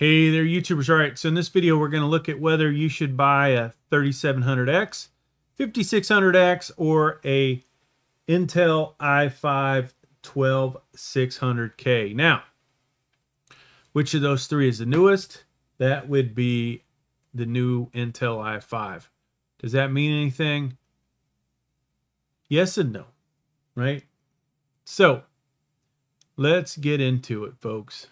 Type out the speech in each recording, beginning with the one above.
Hey there, YouTubers. All right, so in this video, we're going to look at whether you should buy a 3700X, 5600X, or a Intel i5 12600K. Now, which of those three is the newest? That would be the new Intel i5. Does that mean anything? Yes and no, right? So, let's get into it, folks.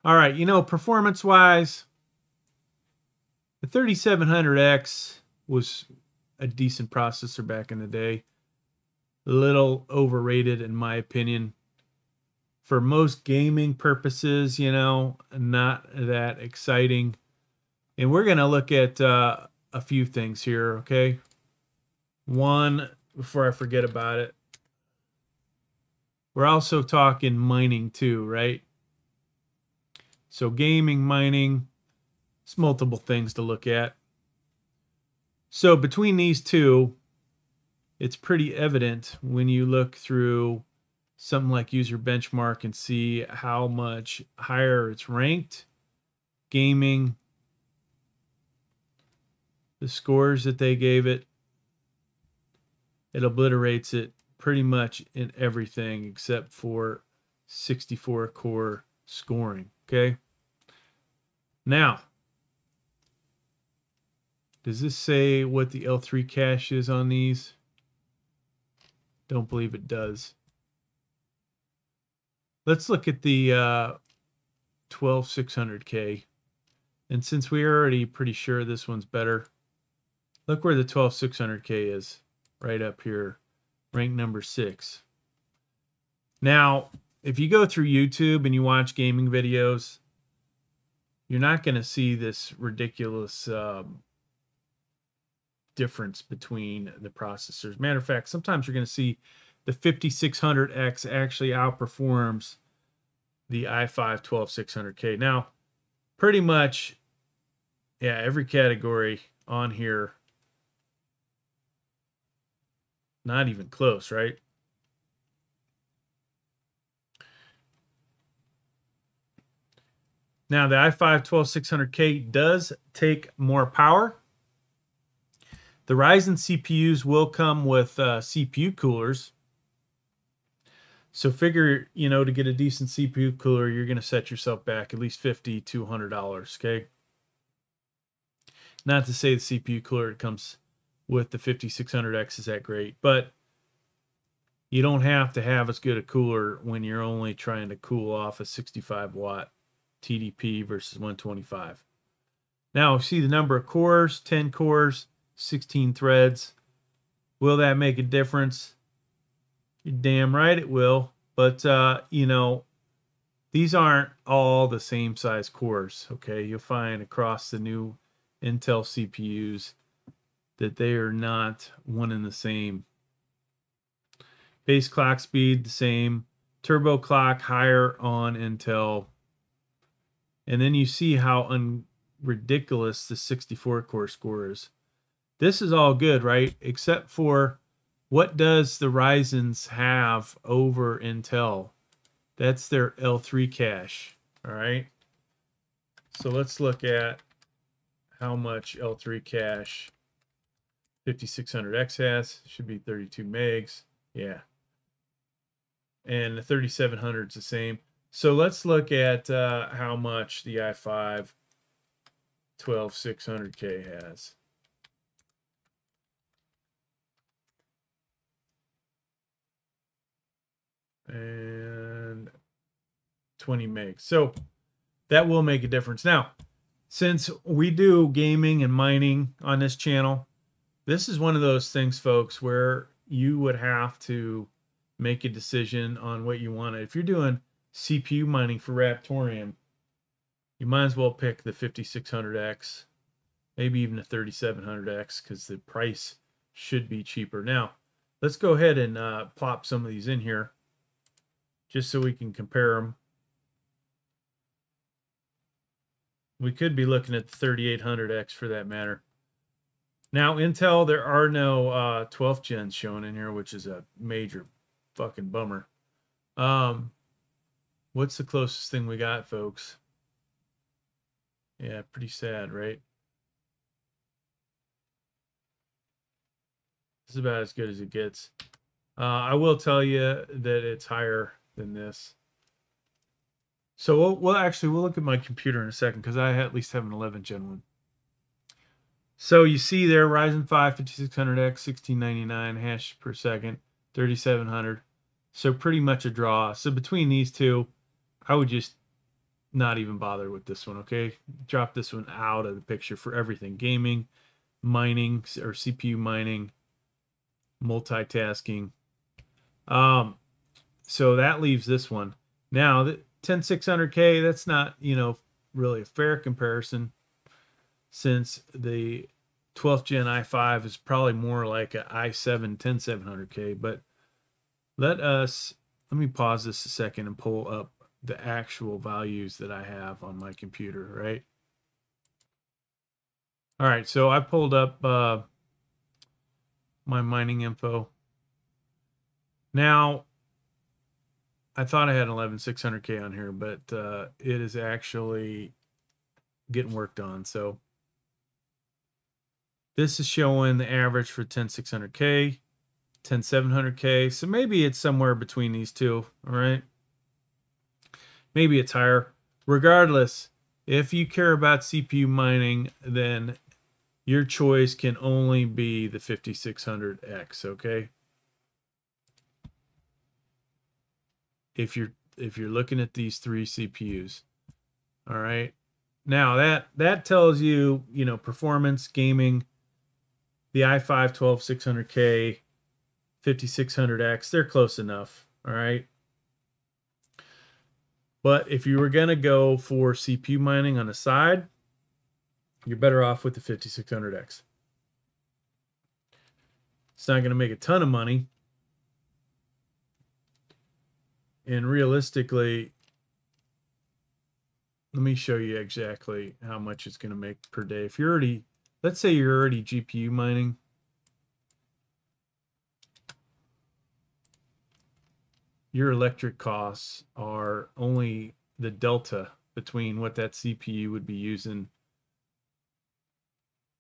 All right, performance-wise, the 3700X was a decent processor back in the day. A little overrated, in my opinion. For most gaming purposes, not that exciting. And we're going to look at a few things here, okay? One, before I forget about it, we're also talking mining too, right? So gaming, mining, it's multiple things to look at. So between these two, it's pretty evident when you look through something like user benchmark and see how much higher it's ranked. Gaming, the scores that they gave it, it obliterates it pretty much in everything except for 64 core scoring. Okay. Now, does this say what the L3 cache is on these? Don't believe it does. Let's look at the 12600K. And since we're already pretty sure this one's better, look where the 12600K is. Right up here, ranked number 6. Now, if you go through YouTube and you watch gaming videos, you're not going to see this ridiculous difference between the processors. Matter of fact, sometimes you're going to see the 5600X actually outperforms the i5 12600K. Now, pretty much, yeah, every category on here, not even close, right? Now, the i5 12600K does take more power. The Ryzen CPUs will come with CPU coolers. So figure, to get a decent CPU cooler, you're going to set yourself back at least $50 to $100, okay? Not to say the CPU cooler that comes with the 5600X is that great, but you don't have to have as good a cooler when you're only trying to cool off a 65-watt TDP versus 125. Now, see the number of cores, 10 cores, 16 threads. Will that make a difference? You're damn right it will. But, these aren't all the same size cores, okay? You'll find across the new Intel CPUs that they are not one and the same. Base clock speed, the same. Turbo clock, higher on Intel. And then you see how ridiculous the 64-core score is. This is all good, right? Except for what does the Ryzen's have over Intel? That's their L3 cache, all right? So let's look at how much L3 cache 5600X has. Should be 32 megs. Yeah. And the 3700 is the same. So let's look at how much the i5 12600K has. And 20 megs. So that will make a difference. Now, since we do gaming and mining on this channel, this is one of those things, folks, where you would have to make a decision on what you want. If you're doing CPU mining for Raptoreum, you might as well pick the 5600X, maybe even the 3700X, because the price should be cheaper. Now, let's go ahead and plop some of these in here, just so we can compare them. We could be looking at the 3800X for that matter. Now, Intel, there are no 12th gens shown in here, which is a major fucking bummer. What's the closest thing we got, folks? Yeah, pretty sad, right? This is about as good as it gets. I will tell you that it's higher than this. So we'll look at my computer in a second because I at least have an 11 Gen 1. So you see there, Ryzen 5 5600X, 1699 hash per second, 3700. So pretty much a draw. So between these two, I would just not even bother with this one, okay? Drop this one out of the picture for everything. Gaming, mining, or CPU mining, multitasking. So that leaves this one. Now, the 10600K, that's not, really a fair comparison, since the 12th gen i5 is probably more like an i7 10700K. But let me pause this a second and pull up the actual values that I have on my computer, right? All right, so I pulled up my mining info. Now, I thought I had 11600K on here, but it is actually getting worked on. So this is showing the average for 10600K, 10700K. So maybe it's somewhere between these two, all right? Maybe it's higher. Regardless, if you care about CPU mining, then your choice can only be the 5600X, okay? If you're looking at these three CPUs. All right. Now that tells you, performance, gaming, the i5 12600K, 5600X, they're close enough, all right? But if you were going to go for CPU mining on the side, you're better off with the 5600X. It's not going to make a ton of money. And realistically, let me show you exactly how much it's going to make per day. If you're already, let's say you're already GPU mining, your electric costs are only the delta between what that CPU would be using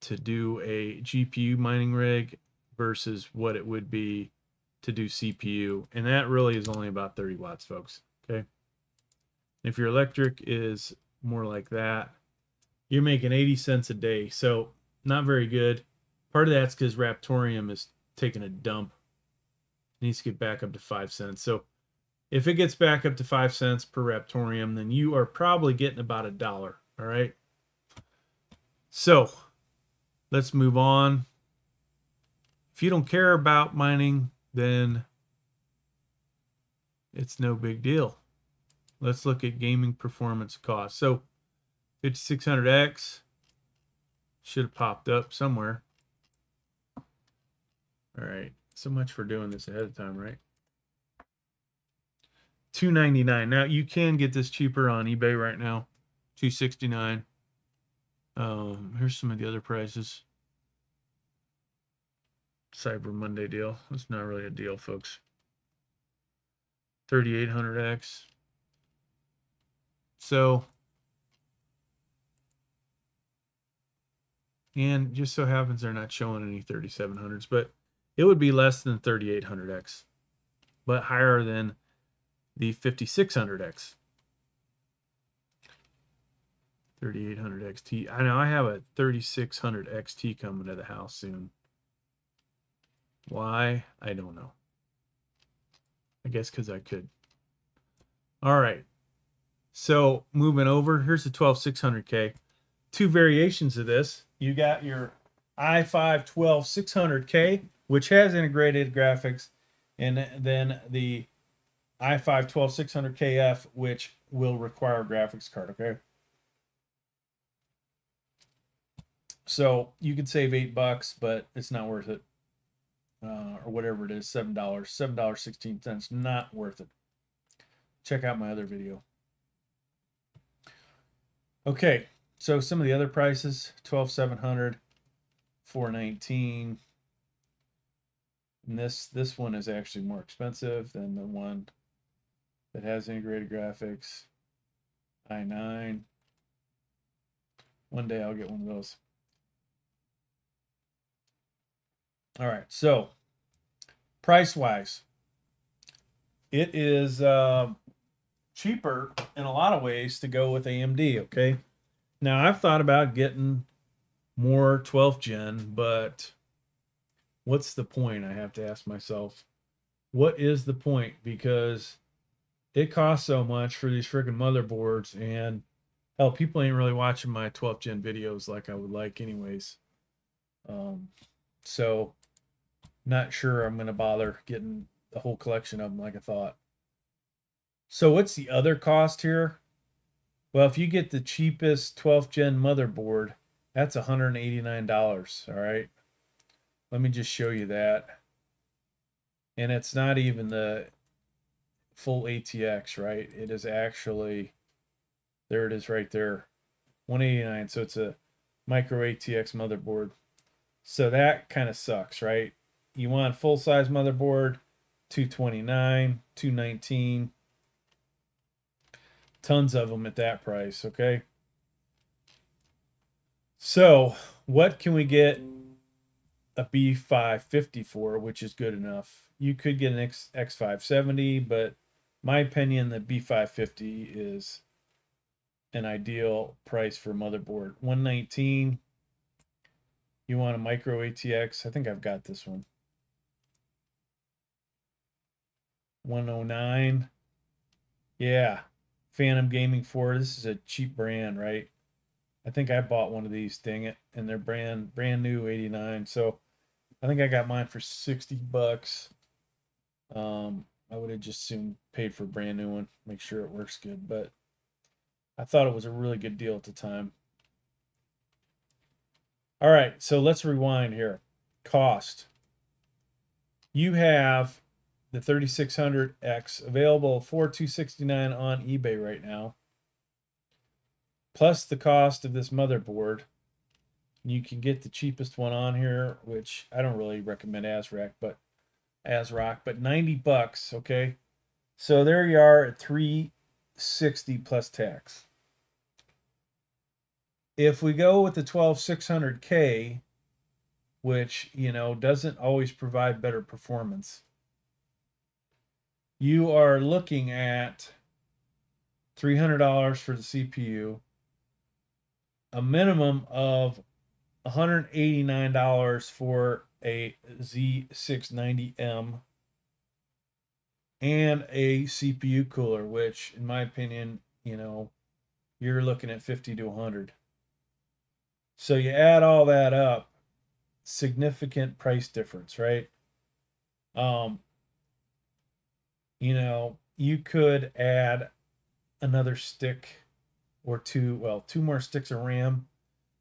to do a GPU mining rig versus what it would be to do CPU. And that really is only about 30 watts, folks. Okay. If your electric is more like that, you're making 80 cents a day. So not very good. Part of that's because Raptoreum is taking a dump. It needs to get back up to 5 cents. So if it gets back up to 5 cents per Raptoreum, then you are probably getting about $1. All right. So let's move on. If you don't care about mining, then it's no big deal. Let's look at gaming performance cost. So 5600X should have popped up somewhere. All right. So much for doing this ahead of time, right? $299. Now you can get this cheaper on eBay right now. $269. Here's some of the other prices. Cyber Monday deal. It's not really a deal, folks. 3800X. So, and just so happens they're not showing any 3700s, but it would be less than 3800X, but higher than the 5600X. 3800 XT. I know I have a 3600 XT coming to the house soon. Why? I don't know. I guess because I could. All right. So moving over, here's the 12600K. Two variations of this. You got your i5 12600K, which has integrated graphics, and then the i5 12600KF, which will require a graphics card, okay? So you could save $8, but it's not worth it. Or whatever it is, $7, $7.16, not worth it. Check out my other video. Okay, so some of the other prices: 12700, 419. And this one is actually more expensive than the one that has integrated graphics. i9. One day I'll get one of those. All right, so price-wise, it is cheaper in a lot of ways to go with AMD, okay? Now, I've thought about getting more 12th gen, but what's the point? I have to ask myself. What is the point? Because it costs so much for these freaking motherboards, and hell, people ain't really watching my 12th gen videos like I would like anyways. So not sure I'm going to bother getting the whole collection of them like I thought. So what's the other cost here? Well, if you get the cheapest 12th gen motherboard, that's $189, all right? Let me just show you that. And it's not even the full ATX, right? It is actually, there it is right there, 189. So it's a micro ATX motherboard. So that kind of sucks, right? You want full size motherboard, 229, 219. Tons of them at that price, okay? So, what can we get a B550 for, which is good enough? You could get an X570, but my opinion, the B550 is an ideal price for a motherboard. 119. You want a micro ATX? I think I've got this one. 109. Yeah. Phantom Gaming 4. This is a cheap brand, right? I think I bought one of these, dang it, and they're brand new 89. So I think I got mine for 60 bucks. I would have just soon paid for a brand new one, make sure it works good, but I thought it was a really good deal at the time. All right, so let's rewind here. Cost. You have the 3600X available for $269 on eBay right now, plus the cost of this motherboard. You can get the cheapest one on here, which I don't really recommend ASRock, but 90 bucks, okay? So there you are at 360 plus tax. If we go with the 12600K, which, you know, doesn't always provide better performance, you are looking at $300 for the CPU, a minimum of $189 for a Z690M, and a CPU cooler, which in my opinion, you know, you're looking at 50 to 100. So you add all that up, significant price difference, right? You know, you could add another stick or two, well, two more sticks of RAM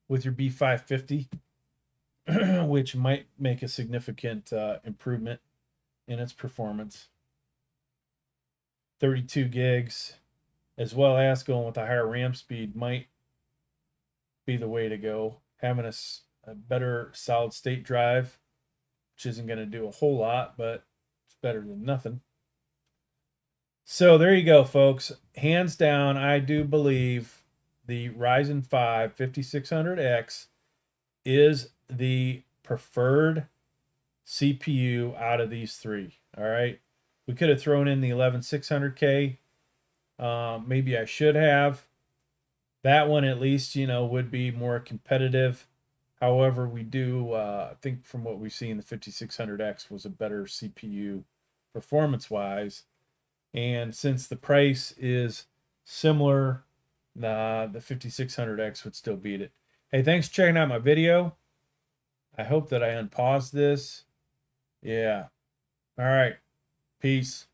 with your B550, which might make a significant improvement in its performance. 32 gigs, as well as going with a higher RAM speed, might be the way to go. Having a better solid state drive, which isn't going to do a whole lot, but it's better than nothing. So there you go, folks. Hands down, I do believe the Ryzen 5 5600X is the preferred CPU out of these three. All right. We could have thrown in the 11600K. Maybe I should have. That one, at least, you know, would be more competitive. However, we do think from what we've seen, the 5600X was a better CPU performance-wise. And since the price is similar, the 5600X would still beat it. Hey, thanks for checking out my video. I hope that I unpaused this. Yeah. All right. Peace.